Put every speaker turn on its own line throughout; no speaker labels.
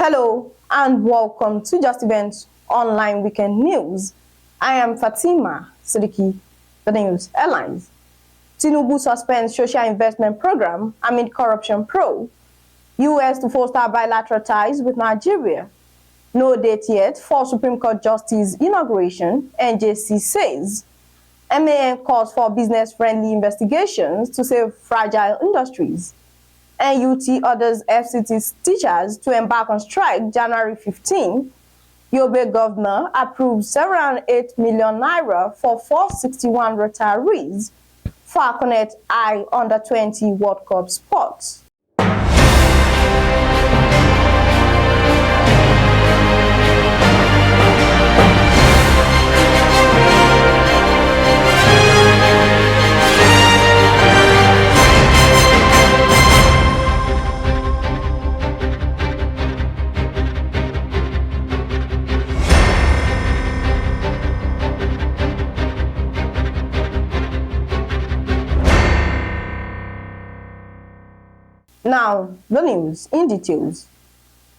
Hello and welcome to Justeventonline Weekend News. I am Fatima Siddiqui, the news headlines. Tinubu suspends social investment program amid corruption probe. US to foster bilateral ties with Nigeria. No date yet for Supreme Court Justice inauguration, NJC says. MAN calls for business-friendly investigations to save fragile industries. NUT orders FCT teachers to embark on strike January 15. Yobe governor approves 708 million naira for 461 retirees. Falconets eye under 20 World Cup sports. Now, the news in details.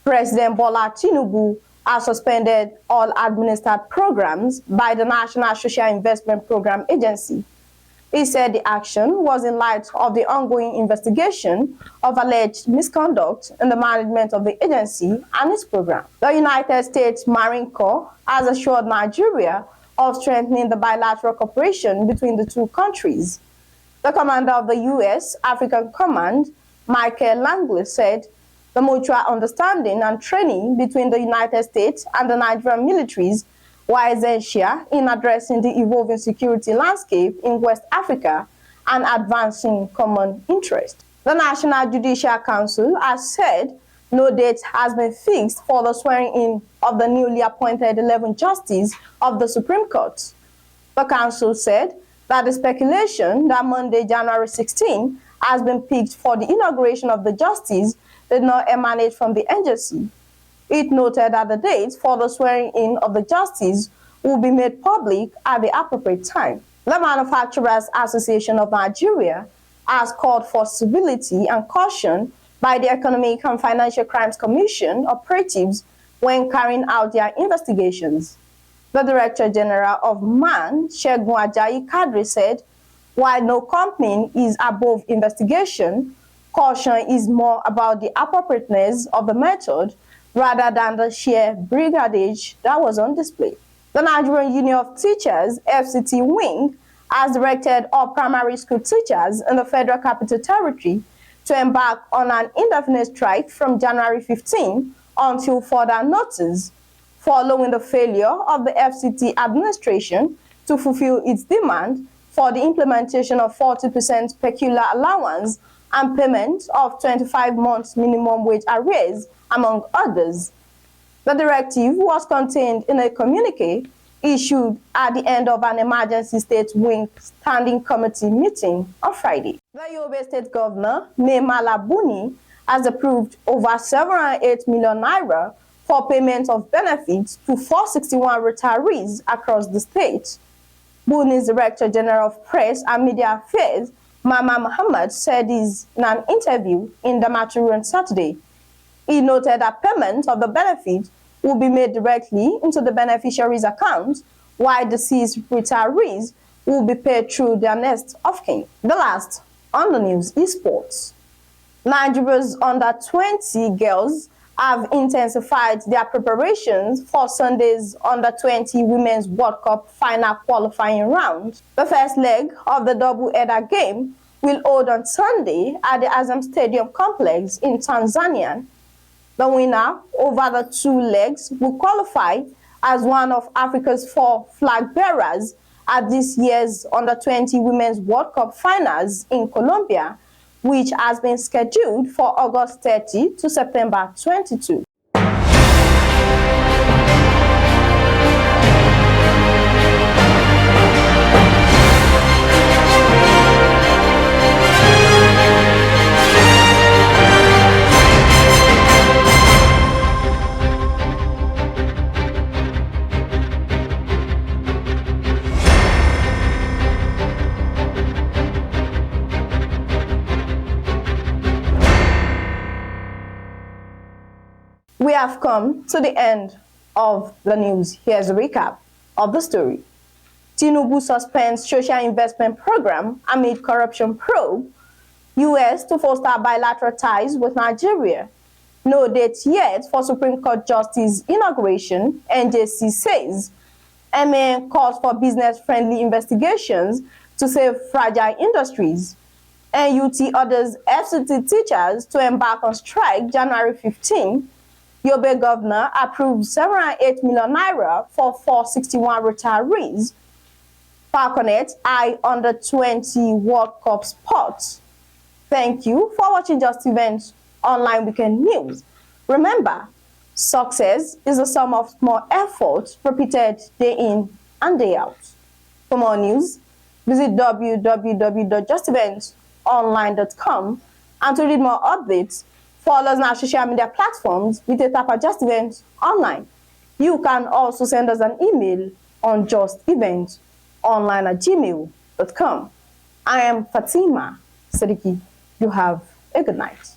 President Bola Tinubu has suspended all administered programs by the National Social Investment Program Agency. He said the action was in light of the ongoing investigation of alleged misconduct in the management of the agency and its program. The United States Marine Corps has assured Nigeria of strengthening the bilateral cooperation between the two countries. The commander of the U.S. African Command, Michael Langley, said the mutual understanding and training between the United States and the Nigerian militaries were essential in addressing the evolving security landscape in West Africa and advancing common interest. The National Judicial Council has said no date has been fixed for the swearing-in of the newly appointed 11 justices of the Supreme Court. The council said that the speculation that Monday, January 16, has been picked for the inauguration of the justice did not emanate from the agency. It noted that the dates for the swearing-in of the justice will be made public at the appropriate time. The Manufacturers Association of Nigeria has called for civility and caution by the Economic and Financial Crimes Commission operatives when carrying out their investigations. The Director General of MAN, Segun Ajayi Kadri, said, while no company is above investigation, caution is more about the appropriateness of the method rather than the sheer brigandage that was on display. The Nigerian Union of Teachers, FCT Wing, has directed all primary school teachers in the Federal Capital Territory to embark on an indefinite strike from January 15 until further notice, following the failure of the FCT administration to fulfill its demand for the implementation of 40% peculiar allowance and payment of 25 months minimum wage arrears, among others. The directive was contained in a communique issued at the end of an emergency state wing standing committee meeting on Friday. The Yobe State Governor, Mai Mala Buni, has approved over 708 million naira for payment of benefits to 461 retirees across the state. Buni's Director General of Press and Media Affairs, Mama Muhammad, said this in an interview in the Damaturu on Saturday. He noted that payment of the benefit will be made directly into the beneficiary's account, while deceased retirees will be paid through their next of kin. The last on the news is sports. Nigeria's under-20 girls have intensified their preparations for Sunday's Under-20 Women's World Cup final qualifying round. The first leg of the double-header game will hold on Sunday at the Azam Stadium complex in Tanzania. The winner over the two legs will qualify as one of Africa's 4 flag bearers at this year's Under-20 Women's World Cup finals in Colombia, which has been scheduled for August 30 to September 22. We have come to the end of the news. Here's a recap of the story. Tinubu suspends social investment program amid corruption probe. U.S. to foster bilateral ties with Nigeria. No date yet for Supreme Court Justice inauguration, NJC says. MA calls for business-friendly investigations to save fragile industries. NUT orders FCT teachers to embark on strike January 15. Yobe governor approves 708 million naira for 461 retirees. Falconets eye under 20 World Cup sports. Thank you for watching Justeventonline Weekend News. Remember, success is the sum of small efforts repeated day in and day out. For more news, visit www.justeventonline.com, and to read more updates, follow us on our social media platforms with a tap at Justeventonline. You can also send us an email on justeventonline@gmail.com. I am Fatima Siddiqui. You have a good night.